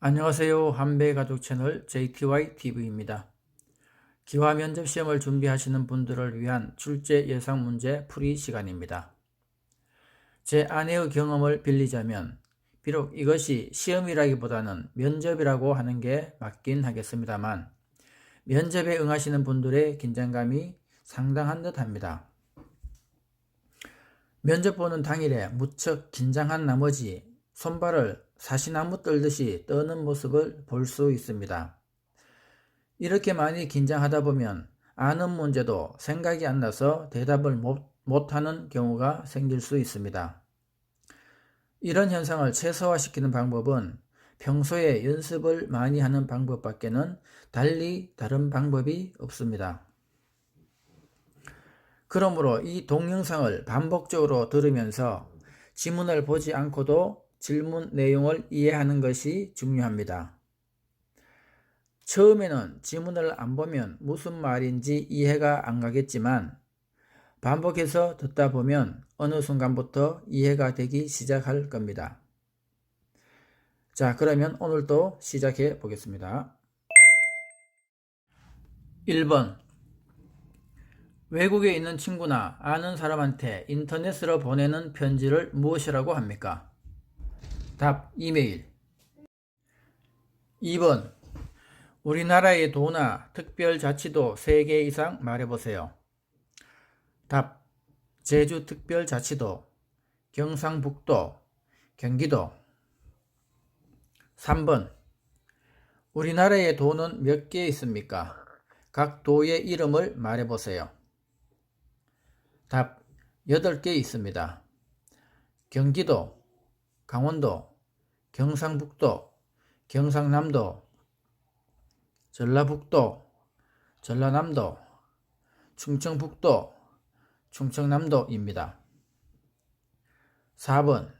안녕하세요. 한배가족 채널 JTYTV입니다. 기화 면접 시험을 준비하시는 분들을 위한 출제 예상 문제 풀이 시간입니다. 제 아내의 경험을 빌리자면 비록 이것이 시험이라기보다는 면접이라고 하는 게 맞긴 하겠습니다만 면접에 응하시는 분들의 긴장감이 상당한 듯 합니다. 면접 보는 당일에 무척 긴장한 나머지 손발을 사시나무 떨듯이 떠는 모습을 볼 수 있습니다. 이렇게 많이 긴장하다 보면 아는 문제도 생각이 안 나서 대답을 못하는 경우가 생길 수 있습니다. 이런 현상을 최소화시키는 방법은 평소에 연습을 많이 하는 방법밖에는 달리 다른 방법이 없습니다. 그러므로 이 동영상을 반복적으로 들으면서 지문을 보지 않고도 질문 내용을 이해하는 것이 중요합니다. 처음에는 지문을 안 보면 무슨 말인지 이해가 안 가겠지만 반복해서 듣다 보면 어느 순간부터 이해가 되기 시작할 겁니다. 자, 그러면 오늘도 시작해 보겠습니다. 1번. 외국에 있는 친구나 아는 사람한테 인터넷으로 보내는 편지를 무엇이라고 합니까? 답, 이메일. 2번. 우리나라의 도나 특별자치도 3개 이상 말해보세요. 답, 제주특별자치도, 경상북도, 경기도. 3번. 우리나라의 도는 몇 개 있습니까? 각 도의 이름을 말해보세요. 답, 8개 있습니다. 경기도, 강원도, 경상북도, 경상남도, 전라북도, 전라남도, 충청북도, 충청남도입니다. 4번.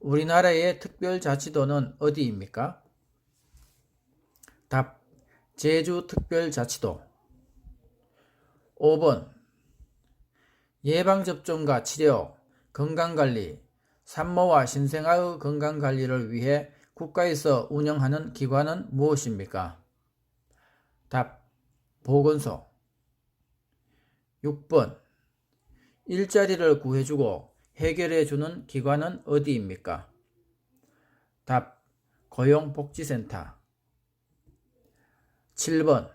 우리나라의 특별자치도는 어디입니까? 답, 제주특별자치도. 5번. 예방접종과 치료, 건강관리, 산모와 신생아의 건강관리를 위해 국가에서 운영하는 기관은 무엇입니까? 답, 보건소. 6번. 일자리를 구해주고 해결해주는 기관은 어디입니까? 답, 고용복지센터. 7번.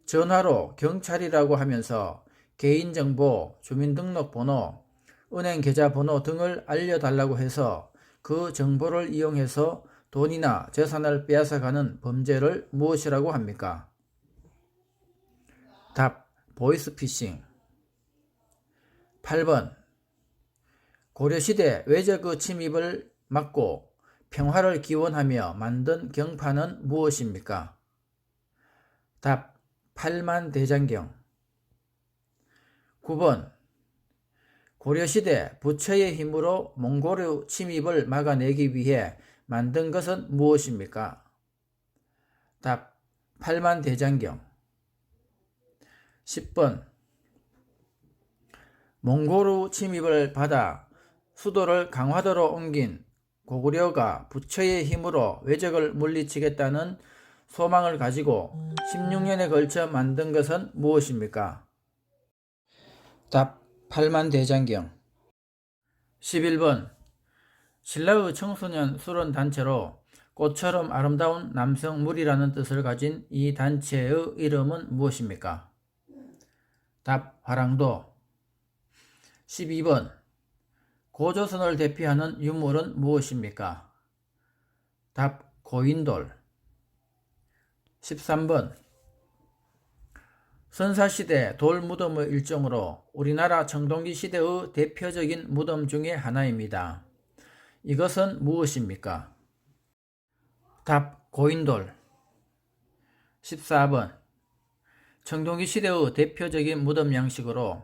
전화로 경찰이라고 하면서 개인정보, 주민등록번호, 은행계좌번호 등을 알려달라고 해서 그 정보를 이용해서 돈이나 재산을 빼앗아가는 범죄를 무엇이라고 합니까? 답, 보이스피싱. 8번. 고려시대 외적의 침입을 막고 평화를 기원하며 만든 경파는 무엇입니까? 답, 팔만대장경. 9번. 고려시대 부처의 힘으로 몽골의 침입을 막아내기 위해 만든 것은 무엇입니까? 답, 팔만대장경. 10번. 몽골의 침입을 받아 수도를 강화도로 옮긴 고구려가 부처의 힘으로 왜적을 물리치겠다는 소망을 가지고 16년에 걸쳐 만든 것은 무엇입니까? 답, 팔만대장경. 11번. 신라의 청소년 수련단체로 꽃처럼 아름다운 남성 무리라는 뜻을 가진 이 단체의 이름은 무엇입니까? 답, 화랑도. 12번. 고조선을 대표하는 유물은 무엇입니까? 답, 고인돌. 13번. 선사시대 돌무덤의 일종으로 우리나라 청동기 시대의 대표적인 무덤 중에 하나입니다. 이것은 무엇입니까? 답, 고인돌. 14번. 청동기 시대의 대표적인 무덤 양식으로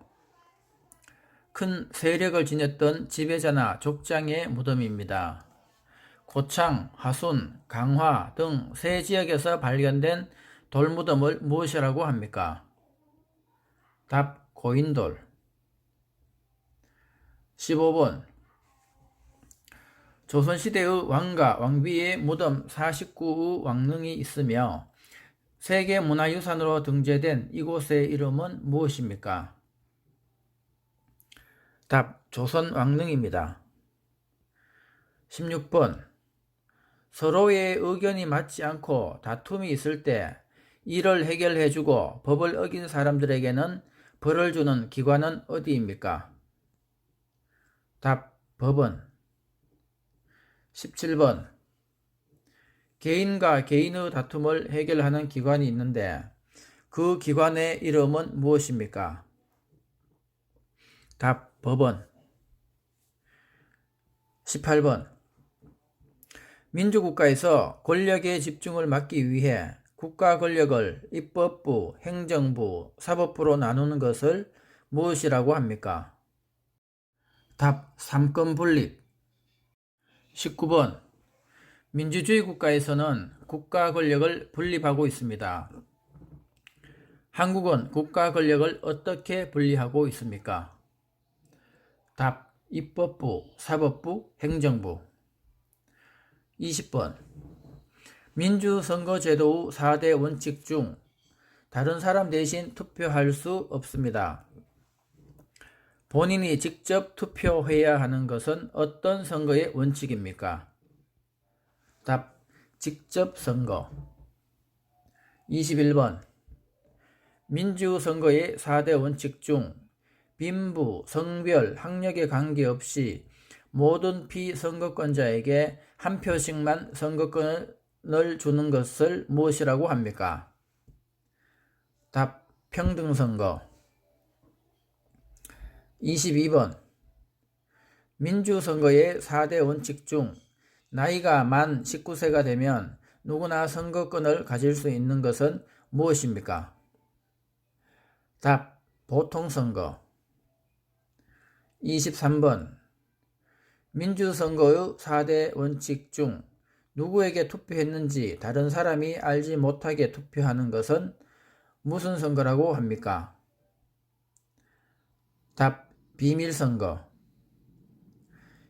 큰 세력을 지녔던 지배자나 족장의 무덤입니다. 고창, 하순, 강화 등 세 지역에서 발견된 돌무덤을 무엇이라고 합니까? 답, 고인돌. 15번. 조선시대의 왕과 왕비의 무덤 49의 왕릉이 있으며 세계문화유산으로 등재된 이곳의 이름은 무엇입니까? 답. 조선왕릉입니다. 16번. 서로의 의견이 맞지 않고 다툼이 있을 때 이를 해결해주고 법을 어긴 사람들에게는 벌을 주는 기관은 어디입니까? 답. 법원. 17번. 개인과 개인의 다툼을 해결하는 기관이 있는데 그 기관의 이름은 무엇입니까? 답. 법원. 18번. 민주국가에서 권력의 집중을 막기 위해 국가 권력을 입법부, 행정부, 사법부로 나누는 것을 무엇이라고 합니까? 답. 삼권 분립. 19번. 민주주의 국가에서는 국가 권력을 분립하고 있습니다. 한국은 국가 권력을 어떻게 분리하고 있습니까? 답. 입법부, 사법부, 행정부. 20번. 민주선거제도의 4대 원칙 중 다른 사람 대신 투표할 수 없습니다. 본인이 직접 투표해야 하는 것은 어떤 선거의 원칙입니까? 답. 직접 선거. 21번. 민주선거의 4대 원칙 중 빈부, 성별, 학력에 관계없이 모든 피선거권자에게 한 표씩만 선거권을 주는 것을 무엇이라고 합니까? 답. 평등선거. 22번. 민주선거의 4대 원칙 중 나이가 만 19세가 되면 누구나 선거권을 가질 수 있는 것은 무엇입니까? 답. 보통선거. 23번. 민주선거의 4대 원칙 중 누구에게 투표했는지 다른 사람이 알지 못하게 투표하는 것은 무슨 선거라고 합니까? 답. 비밀선거.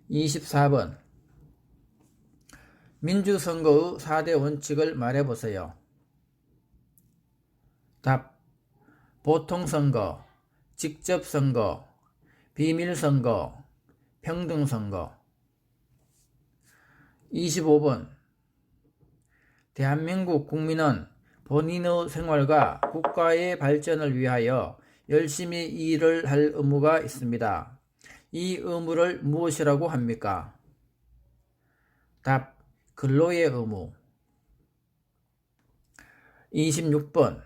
24번. 민주선거의 4대 원칙을 말해보세요. 답. 보통선거, 직접선거, 비밀선거, 평등선거. 25번. 대한민국 국민은 본인의 생활과 국가의 발전을 위하여 열심히 일을 할 의무가 있습니다. 이 의무를 무엇이라고 합니까? 답. 근로의 의무. 26번.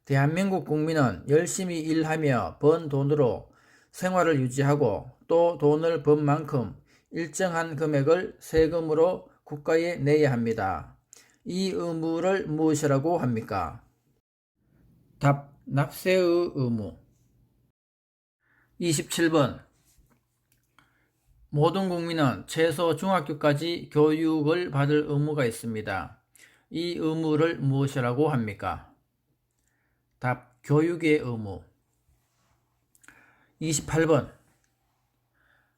대한민국 국민은 열심히 일하며 번 돈으로 생활을 유지하고 또 돈을 번 만큼 일정한 금액을 세금으로 국가에 내야 합니다. 이 의무를 무엇이라고 합니까? 답. 납세의 의무. 27번. 모든 국민은 최소 중학교까지 교육을 받을 의무가 있습니다. 이 의무를 무엇이라고 합니까? 답. 교육의 의무. 28번.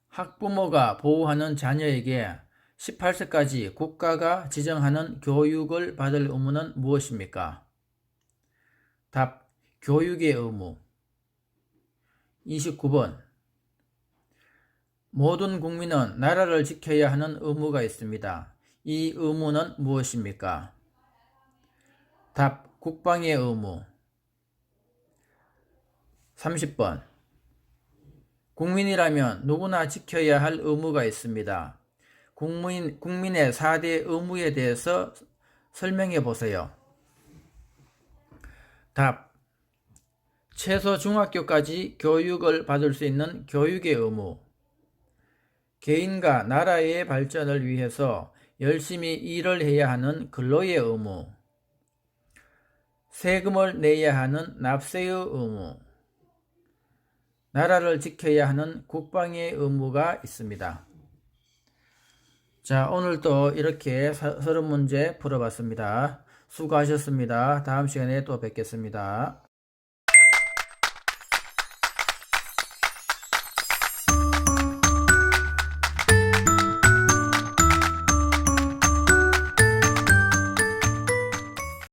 학부모가 보호하는 자녀에게 18세까지 국가가 지정하는 교육을 받을 의무는 무엇입니까? 답. 교육의 의무. 29번. 모든 국민은 나라를 지켜야 하는 의무가 있습니다. 이 의무는 무엇입니까? 답. 국방의 의무. 30번. 국민이라면 누구나 지켜야 할 의무가 있습니다. 국민의 4대 의무에 대해서 설명해 보세요. 답. 최소 중학교까지 교육을 받을 수 있는 교육의 의무. 개인과 나라의 발전을 위해서 열심히 일을 해야 하는 근로의 의무. 세금을 내야 하는 납세의 의무. 나라를 지켜야 하는 국방의 의무가 있습니다. 자, 오늘도 이렇게 30문제 풀어봤습니다. 수고하셨습니다. 다음 시간에 또 뵙겠습니다.